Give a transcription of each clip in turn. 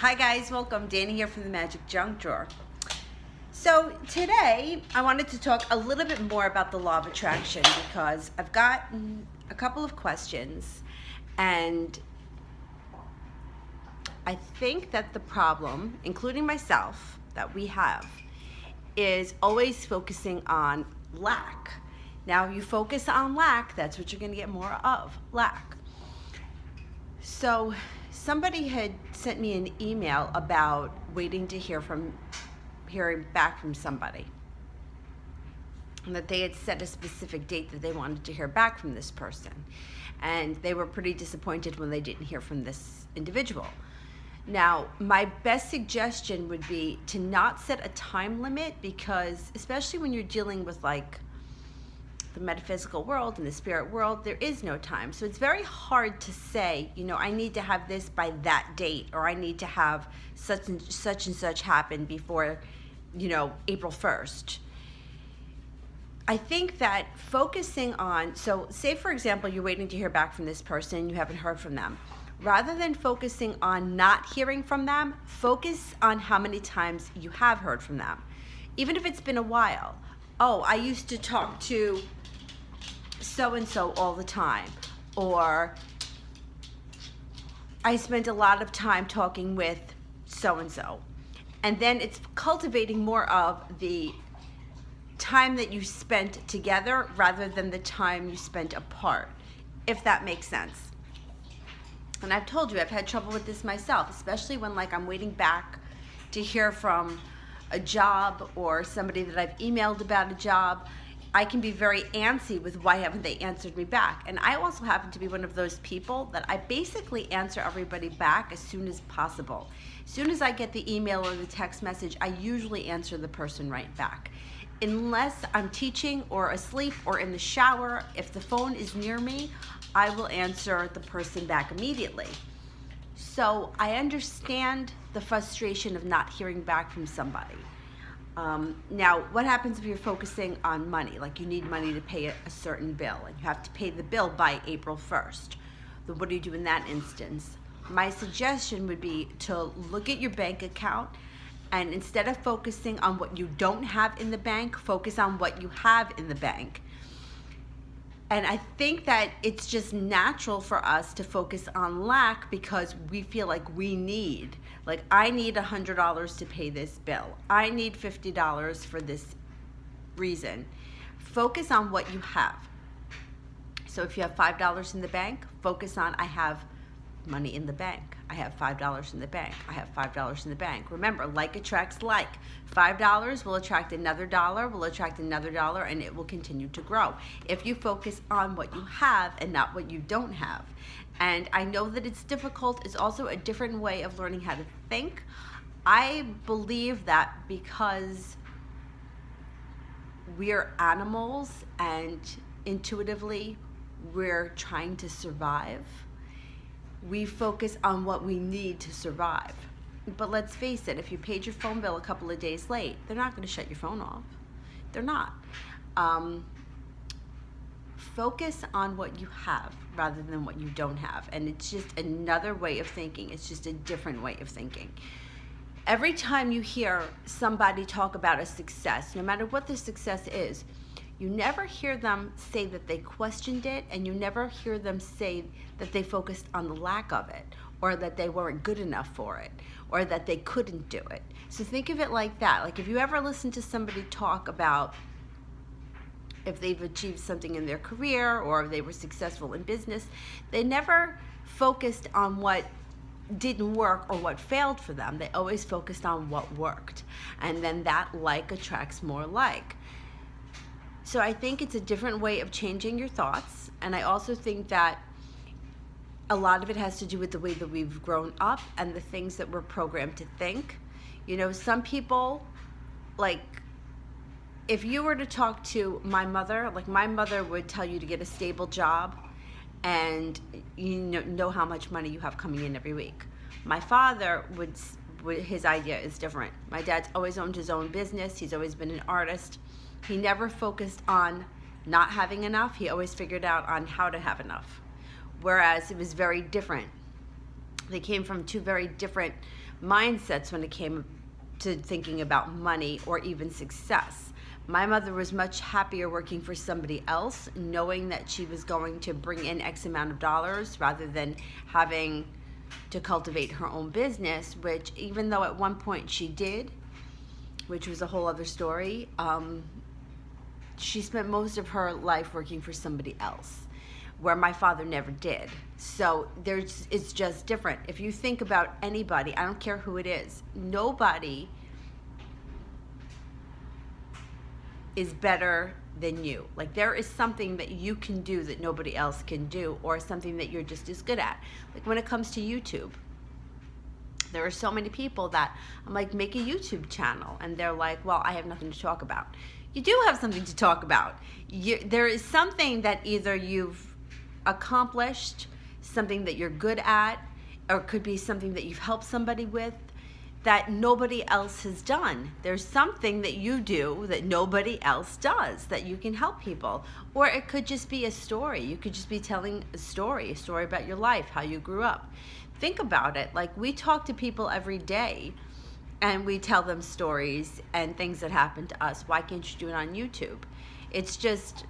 Hi guys, welcome. Dana here from the Magic Junk Drawer. So today I wanted to talk a little bit more about the law of attraction because I've gotten a couple of questions, and I think that the problem, including myself, that we have is always focusing on lack. Now you focus on lack, that's what you're going to get more of, lack. So somebody had sent me an email about waiting to hearing back from somebody, and that they had set a specific date that they wanted to hear back from this person, and they were pretty disappointed when they didn't hear from this individual. Now, my best suggestion would be to not set a time limit, because especially when you're dealing with like the metaphysical world and the spirit world, there is no time. So it's very hard to say, I need to have this by that date, or I need to have such and such happen before, April 1st. I think that focusing on, so say for example, you're waiting to hear back from this person and you haven't heard from them. Rather than focusing on not hearing from them, focus on how many times you have heard from them. Even if it's been a while. Oh, I used to talk to so-and-so all the time. Or I spent a lot of time talking with so-and-so. And then it's cultivating more of the time that you spent together rather than the time you spent apart, if that makes sense. And I've told you, I've had trouble with this myself, especially when I'm waiting back to hear from a job or somebody that I've emailed about a job. I can be very antsy with why haven't they answered me back. And I also happen to be one of those people that I basically answer everybody back as soon as possible. As soon as I get the email or the text message, I usually answer the person right back. Unless I'm teaching or asleep or in the shower, if the phone is near me, I will answer the person back immediately. So I understand the frustration of not hearing back from somebody. Now, what happens if you're focusing on money? Like you need money to pay a certain bill and you have to pay the bill by April 1st. Then what do you do in that instance? My suggestion would be to look at your bank account, and instead of focusing on what you don't have in the bank, focus on what you have in the bank. And I think that it's just natural for us to focus on lack because we feel like we need. Like, I need $100 to pay this bill. I need $50 for this reason. Focus on what you have. So if you have $5 in the bank, focus on, I have money in the bank. I have $5 in the bank. I have $5 in the bank. Remember, like attracts like. $5 will attract another dollar, will attract another dollar, and it will continue to grow if you focus on what you have and not what you don't have. And I know that it's difficult. It's also a different way of learning how to think. I believe that because we're animals and intuitively we're trying to survive, we focus on what we need to survive. But let's face it, if you paid your phone bill a couple of days late, they're not going to shut your phone off. They're not. Focus on what you have rather than what you don't have. And it's just another way of thinking. It's just a different way of thinking. Every time you hear somebody talk about a success, no matter what the success is, you never hear them say that they questioned it, and you never hear them say that they focused on the lack of it, or that they weren't good enough for it, or that they couldn't do it. So think of it like that. Like if you ever listen to somebody talk about if they've achieved something in their career or if they were successful in business, they never focused on what didn't work or what failed for them. They always focused on what worked. And then that like attracts more like. So I think it's a different way of changing your thoughts. And I also think that a lot of it has to do with the way that we've grown up and the things that we're programmed to think. Some people, if you were to talk to my mother, my mother would tell you to get a stable job and know how much money you have coming in every week. My father his idea is different. My dad's always owned his own business. He's always been an artist. He never focused on not having enough. He always figured out on how to have enough. Whereas it was very different They came from two very different mindsets when it came to thinking about money or even success. My mother was much happier working for somebody else, knowing that she was going to bring in X amount of dollars rather than having to cultivate her own business, which even though at one point she did, which was a whole other story, she spent most of her life working for somebody else, where my father never did. So it's just different. If you think about anybody, I don't care who it is, nobody is better than you. Like, there is something that you can do that nobody else can do, or something that you're just as good at. Like when it comes to YouTube, there are so many people that I'm like, make a YouTube channel, and they're like, well, I have nothing to talk about. You do have something to talk about. There is something that either you've accomplished, something that you're good at, or it could be something that you've helped somebody with that nobody else has done. There's something that you do that nobody else does that you can help people. Or it could just be a story. You could just be telling a story about your life, how you grew up. Think about it. Like, we talk to people every day and we tell them stories and things that happened to us. Why can't you do it on YouTube? It's just,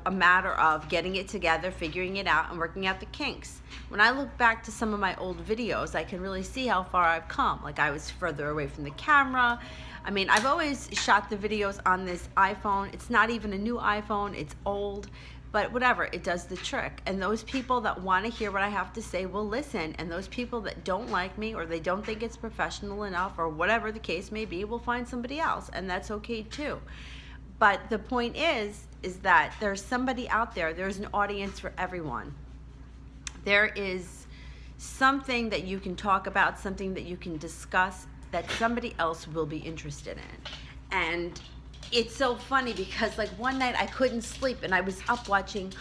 a matter of getting it together, figuring it out, and working out the kinks. When I look back to some of my old videos, I can really see how far I've come. Like, I was further away from the camera. I mean, I've always shot the videos on this iPhone. It's not even a new iPhone, it's old, but whatever, it does the trick. And those people that want to hear what I have to say will listen, and those people that don't like me, or they don't think it's professional enough, or whatever the case may be, will find somebody else, and that's okay too. But the point is that there's somebody out there, there's an audience for everyone. There is something that you can talk about, something that you can discuss that somebody else will be interested in. And it's so funny because, like, one night I couldn't sleep and I was watching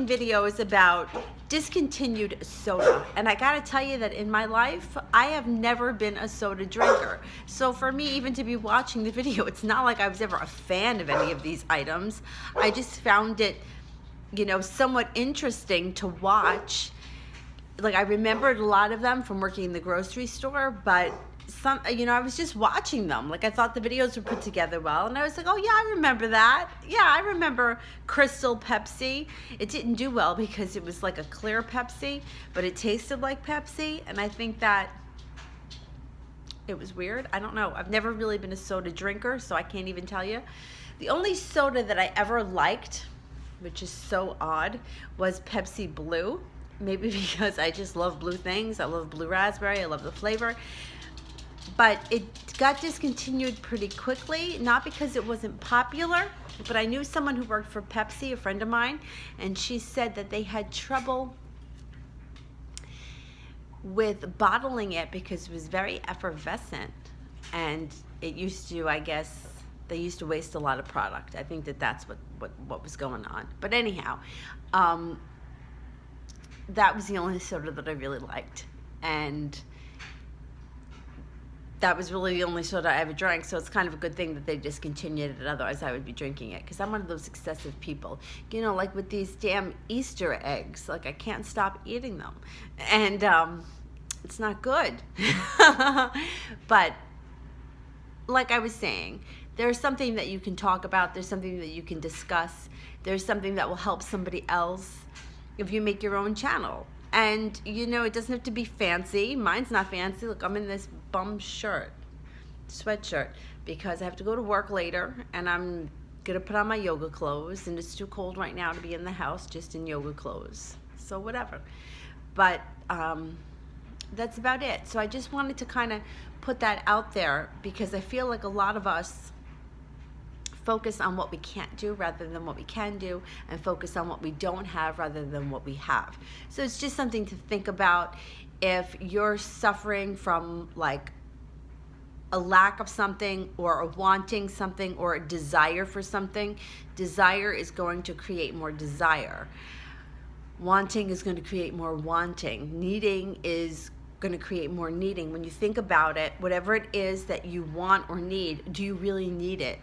videos about discontinued soda. And I gotta tell you that in my life, I have never been a soda drinker. So for me, even to be watching the video, it's not like I was ever a fan of any of these items. I just found it, somewhat interesting to watch. Like, I remembered a lot of them from working in the grocery store, but some, I was just watching them. Like, I thought the videos were put together well, and I was like, oh yeah, I remember that. Yeah, I remember Crystal Pepsi. It didn't do well because it was like a clear Pepsi, but it tasted like Pepsi, and I think that it was weird. I don't know. I've never really been a soda drinker, so I can't even tell you. The only soda that I ever liked, which is so odd, was Pepsi Blue. Maybe because I just love blue things. I love blue raspberry. I love the flavor. But it got discontinued pretty quickly, not because it wasn't popular, but I knew someone who worked for Pepsi, a friend of mine, and she said that they had trouble with bottling it because it was very effervescent, and it used to, I guess, they used to waste a lot of product. I think that's what was going on. But anyhow, that was the only soda that I really liked, and that was really the only soda I ever drank, so it's kind of a good thing that they discontinued it, otherwise I would be drinking it, because I'm one of those excessive people. Like with these damn Easter eggs, like I can't stop eating them, and it's not good. But like I was saying, there's something that you can talk about, there's something that you can discuss, there's something that will help somebody else if you make your own channel. And it doesn't have to be fancy. Mine's not fancy. Look, I'm in this bum sweatshirt, because I have to go to work later, and I'm gonna put on my yoga clothes, and it's too cold right now to be in the house just in yoga clothes, so whatever. But that's about it. So I just wanted to kind of put that out there, because I feel like a lot of us focus on what we can't do rather than what we can do, and focus on what we don't have rather than what we have. So it's just something to think about. If you're suffering from like a lack of something, or a wanting something, or a desire for something, desire is going to create more desire. Wanting is going to create more wanting. Needing is going to create more needing. When you think about it, whatever it is that you want or need, do you really need it?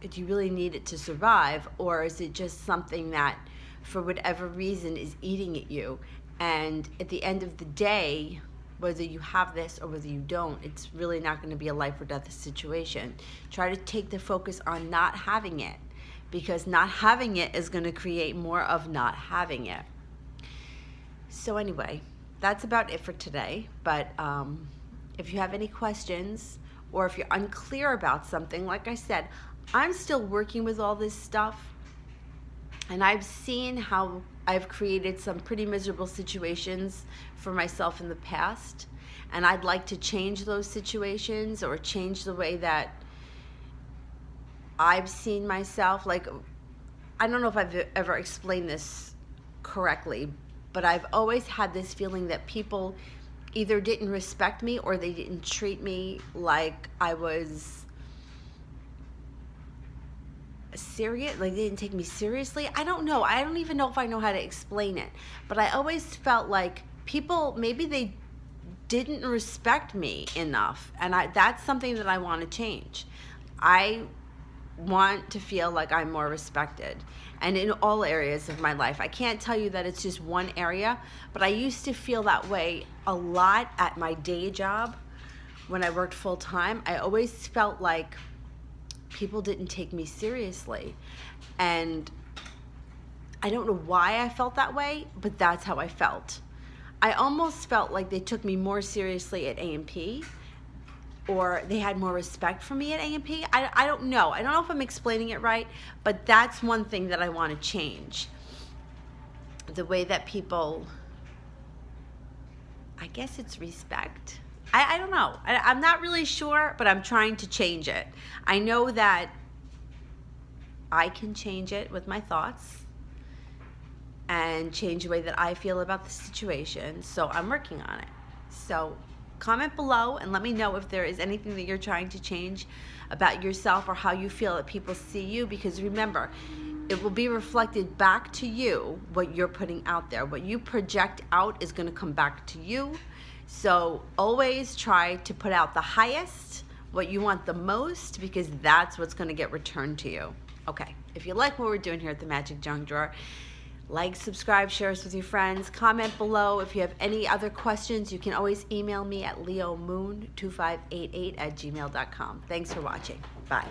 Do you really need it to survive, or is it just something that for whatever reason is eating at you? And at the end of the day, whether you have this or whether you don't, it's really not going to be a life or death situation. Try to take the focus on not having it, because not having it is going to create more of not having it. So anyway, that's about it for today. But if you have any questions, or if you're unclear about something, like I said, I'm still working with all this stuff, and I've seen how I've created some pretty miserable situations for myself in the past, and I'd like to change those situations or change the way that I've seen myself. Like, I don't know if I've ever explained this correctly, but I've always had this feeling that people either didn't respect me or they didn't treat me like I was serious, like they didn't take me seriously. I don't know. I don't even know if I know how to explain it. But I always felt like people, maybe they didn't respect me enough. And that's something that I want to change. I want to feel like I'm more respected. And in all areas of my life. I can't tell you that it's just one area, but I used to feel that way a lot at my day job when I worked full time. I always felt like people didn't take me seriously, and I don't know why I felt that way, but that's how I felt. I almost felt like they took me more seriously at A&P, or they had more respect for me at A&P. I don't know. I don't know if I'm explaining it right, but that's one thing that I want to change. The way that people, I guess it's respect. I don't know. I'm not really sure, but I'm trying to change it. I know that I can change it with my thoughts and change the way that I feel about the situation. So I'm working on it. So comment below and let me know if there is anything that you're trying to change about yourself or how you feel that people see you. Because remember, it will be reflected back to you what you're putting out there. What you project out is going to come back to you. So always try to put out the highest, what you want the most, because that's what's going to get returned to you. Okay, if you like what we're doing here at the Magic Junk Drawer, like, subscribe, share us with your friends, comment below. If you have any other questions, you can always email me at leomoon2588@gmail.com. Thanks for watching. Bye.